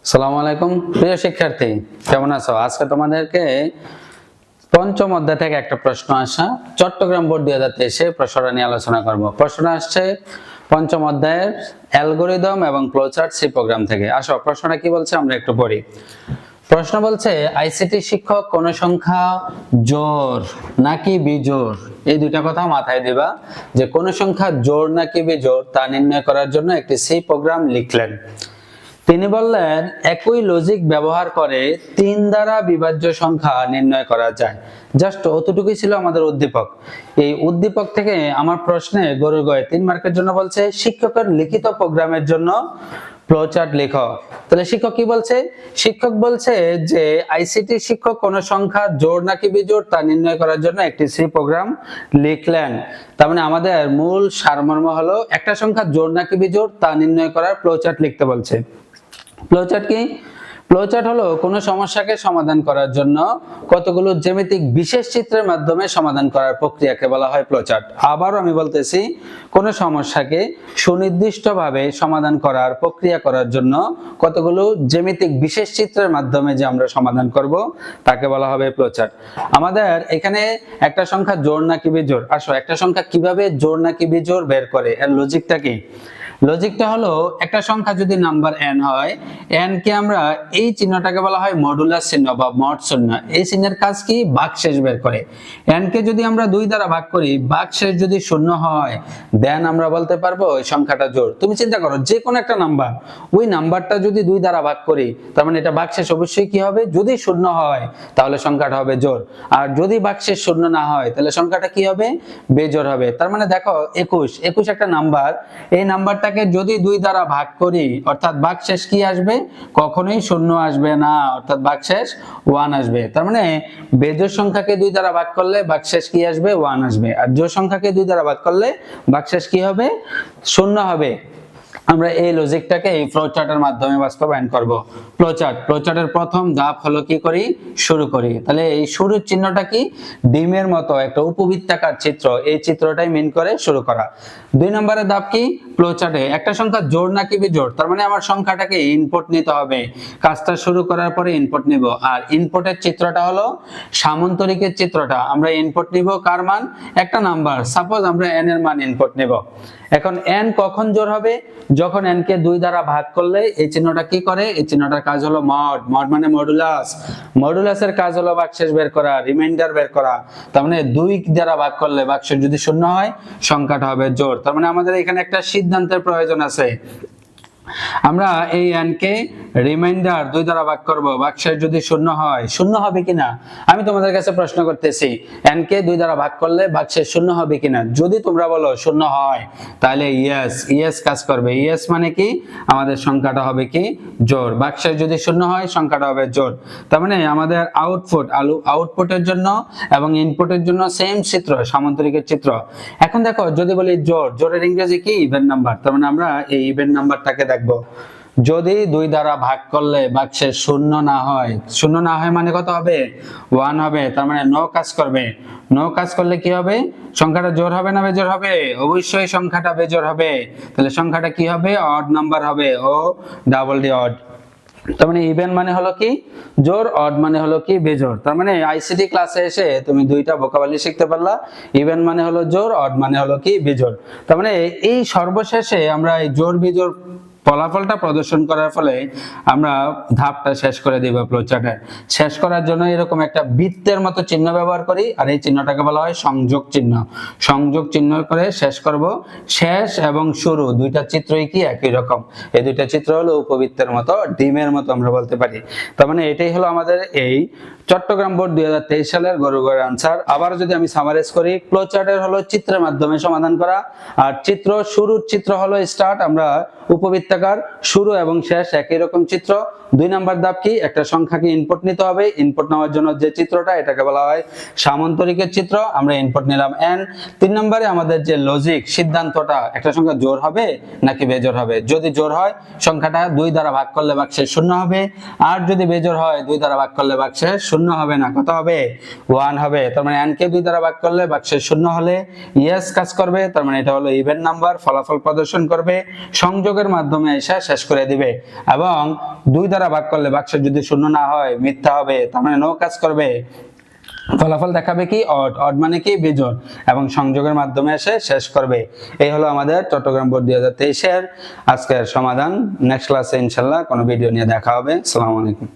আসসালামু আলাইকুম প্রিয় শিক্ষার্থী, কেমন আছো? আজকে তোমাদেরকে পঞ্চম অধ্যায় থেকে একটা প্রশ্ন আসা চট্টগ্রাম বোর্ড 2023 প্রশ্নটা নিয়ে আলোচনা করব। প্রশ্ন আসছে পঞ্চম অধ্যায়ের অ্যালগরিদম এবং ফ্লোচার্ট সি প্রোগ্রাম থেকে। আসো প্রশ্নটা কি বলছে আমরা একটু পড়ি। প্রশ্ন বলছে আইসিটি শিক্ষক কোন সংখ্যা জোড় নাকি বিজোড়, এই দুইটা কথা মাথায় দিবা যে কোন সংখ্যা জোড় নাকি বিজোড় তা নির্ণয় করার জন্য একটি সি প্রোগ্রাম লিখলেন। তিনি বললেন একই লজিক ব্যবহার করে 3 দ্বারা বিভাজ্য সংখ্যা নির্ণয় করা যায়। জাস্ট অতটুকুই ছিল আমাদের উদ্দীপক। এই উদ্দীপক থেকে আমার প্রশ্নে গরুর গায়ে 3 মার্কের জন্য বলছে শিক্ষকের লিখিত প্রোগ্রামের জন্য ফ্লোচার্ট লেখো। তাহলে শিক্ষক কি বলছে? শিক্ষক বলছে যে আইসিটি শিক্ষক কোন সংখ্যা জোড় নাকি বিজোড় তা নির্ণয় করার জন্য একটি সি প্রোগ্রাম লিখলেন। তার মানে আমাদের মূল সারমর্ম হলো একটা সংখ্যা জোড় নাকি বিজোড় তা নির্ণয় করার ফ্লোচার্ট লিখতে বলছে। ফ্লোচার্ট কি? ফ্লোচার্ট হলো কোনো সমস্যাকে সমাধান করার জন্য কতগুলো জ্যামিতিক বিশেষ চিত্রের মাধ্যমে সমাধান করার প্রক্রিয়াকে বলা হয় ফ্লোচার্ট। আবারও আমি বলতেছি, কোনো সমস্যাকে সুনির্দিষ্টভাবে সমাধান করার প্রক্রিয়া করার জন্য কতগুলো জ্যামিতিক বিশেষ চিত্রের মাধ্যমে যে আমরা সমাধান করব তাকে বলা হবে ফ্লোচার্ট। আমাদের এখানে একটা সংখ্যা জোড় নাকি বিজোড়, আসো একটা সংখ্যা কিভাবে জোড় নাকি বিজোড় বের করে এর লজিকটা কি? লজিকটা হলো একটা সংখ্যা যদি নাম্বার n হয়, n কে আমরা এই চিহ্নটাকে বলা হয় মডুলাস চিহ্ন বা মড চিহ্ন। এই চিহ্নের কাজ কি? ভাগশেষ বের করে। n কে যদি আমরা 2 দ্বারা ভাগ করি, ভাগশেষ যদি 0 হয় দেন আমরা বলতে পারবো ওই সংখ্যাটা জোড়। তুমি চিন্তা করো, যে কোনো একটা নাম্বার, ওই নাম্বারটা যদি 2 দ্বারা ভাগ করি তার মানে এটা ভাগশেষ অবশ্যই কি হবে? যদি 0 হয় তাহলে সংখ্যাটা হবে জোড়, আর যদি ভাগশেষ 0 না হয় তাহলে সংখ্যাটা কি হবে? বেজোড় হবে। তার মানে দেখো 21 একটা নাম্বার, এই নাম্বারটাকে যদি 2 দ্বারা ভাগ করি অর্থাৎ ভাগশেষ কি আসবে? কখনোই 0 আসবে না, অর্থাৎ ভাগশেষ 1 আসবে। তার মানে বেজোড় সংখ্যাকে 2 দ্বারা ভাগ করলে ভাগশেষ কি আসবে? 1 আসবে, আর জোড় সংখ্যাকে 2 দ্বারা ভাগ করলে ভাগশেষ কি হবে? 0 হবে। আমরা এই লজিকটাকে এই ফ্লোচার্টের মাধ্যমে বাস্তবায়ন করব। ফ্লোচার্টের প্রথম ধাপ হলো কি করি? শুরু করি। তাহলে এই শুরুর চিহ্নটা কি? ডিমের মতো একটা উপবৃত্তাকার চিত্র, এই চিত্রটাই মিন করে শুরু করা। 2 নম্বরের ধাপ কি? ফ্লোচার্টে একটা সংখ্যা জোড় নাকি বিজোড়, তার মানে আমার সংখ্যাটাকে ইনপুট নিতে হবে। কাজটা শুরু করার পরে ইনপুট নিব, আর ইনপুটের চিত্রটা হলো সামান্তরিকের চিত্রটা। আমরা ইনপুট নিব কার মান? একটা নাম্বার, সাপোজ আমরা n এর মান ইনপুট নিব। এখন n কখন জোড় হবে? যখন n কে 2 দ্বারা ভাগ করলে এই চিহ্নটা কি করে? এই চিহ্নটার কাজ হলো মড। মড মানে মডুলাস। মডুলাসের কাজ হলো ভাগশেষ বের করা, রিমাইন্ডার বের করা। তার মানে 2 দ্বারা ভাগ করলে ভাগশেষ যদি 0 হয় সংখ্যাটা হবে জোড়। তার মানে আমাদের এখানে একটা সিদ্ধান্তের প্রয়োজন আছে। আমরা এই n কে রিমাইন্ডার 2 দ্বারা ভাগ করব, ভাগশেষ যদি 0 হয়, 0 হবে কিনা আমি তোমাদের কাছে প্রশ্ন করতেছি। n কে 2 দ্বারা ভাগ করলে ভাগশেষ 0 হবে কিনা? যদি তোমরা বলো 0 হয় তাহলে ইয়েস কাজ করবে। ইয়েস মানে কি? আমাদের সংখ্যাটা হবে কি? জোড়। ভাগশেষ যদি 0 হয় সংখ্যাটা হবে জোড়। তার মানে আমাদের আউটপুটের জন্য এবং ইনপুটের জন্য সেম চিত্র, সামান্তরিকের চিত্র। এখন দেখো যদি বলি জোড়, জোড়ের ইংরেজি কি? Even number. তার মানে আমরা এই ইভেন নাম্বারটাকে দেখবো। যদি 2 দ্বারা ভাগ করলে ভাগশেষ 0 না হয়, 0 না হয় মানে কত হবে? 1 হবে। তার মানে নো কাজ করবে। নো কাজ করলে কি হবে? সংখ্যাটা জোড় হবে না বেজোড় হবে? অবশ্যই সংখ্যাটা বেজোড় হবে। তাহলে সংখ্যাটা কি হবে? অড নাম্বার হবে। O double D odd. তার মানে ইভেন মানে হলো কি? জোড়, অড মানে হলো কি? বেজোড়। তার মানে আইসিটি ক্লাসে এসে তুমি দুইটা ভোকাবুলারি শিখতে পারলা। ইভেন মানে হলো জোড়, অড মানে হলো কি? বেজোড়। তার মানে এই সর্বশেষে আমরা এই জোড় বিজোড় ফলাফলটা প্রদর্শন করার ফলে আমরা ধাপটা শেষ করে দিব। ফ্লোচার্টের শেষ করার জন্য এরকম একটা বৃত্তের মতো চিহ্ন ব্যবহার করি, আর এই চিহ্নটাকে বলা হয় সংযোগ চিহ্ন। সংযোগ চিহ্ন করে শেষ করব। শেষ এবং শুরু দুইটা চিত্রই কি? একই রকম। এই দুইটা চিত্র হলো উপবৃত্তের মতো, ডিমের মতো আমরা বলতে পারি। তার মানে এটাই হলো আমাদের এই চট্টগ্রাম বোর্ড 2023 সালের গরু গড়ের আনসার। আবার যদি আমি সামারাইজ করি, ফ্লোচার্টের হলো চিত্রের মাধ্যমে সমাধান করা, আর শুরুর চিত্র হলো স্টার্ট। আমরা উপবৃত্তাকার, শুরু এবং শেষ একই রকম চিত্র। 2 নাম্বার ধাপ কি? একটা সংখ্যাকে ইনপুট নিতে হবে। ইনপুট নেওয়ার জন্য যে চিত্রটা, এটাকে বলা হয় সামান্তরিকের চিত্র। আমরা ইনপুট নিলাম n। 3 নম্বরে আমাদের যে লজিক সিদ্ধান্তটা, একটা সংখ্যা জোড় হবে নাকি বেজোড় হবে। যদি জোড় হয় সংখ্যাটা 2 দ্বারা ভাগ করলে ভাগশেষ 0 হবে, আর যদি বেজোড় হয় 2 দ্বারা ভাগ করলে ভাগশেষ 0 হবে না, কত হবে? 1 হবে। তার মানে n কে 2 দ্বারা ভাগ করলে ভাগশেষ 0 হলে ইয়েস কাজ করবে। তার মানে এটা হলো ইভেন নাম্বার, ফলাফল প্রদর্শন করবে। সংযোগের মাধ্যমে মাধ্যমে এসে শেষ করে দিবে, এবং 2 দ্বারা ভাগ করলে বাক্স যদি শূন্য না হয় মিথ্যা হবে, তার মানে নো কাজ করবে। ফলাফল দেখাবে কি অড, অড মানে কি বিজোড়, এবং সংযোগের মাধ্যমে এসে শেষ করবে। এই হলো আমাদের চট্টগ্রাম বোর্ড 2023 এর আজকের সমাধান। নেক্সট ক্লাসে ইনশাআল্লাহ কোনো ভিডিও নিয়ে দেখা হবে। আসসালামু আলাইকুম।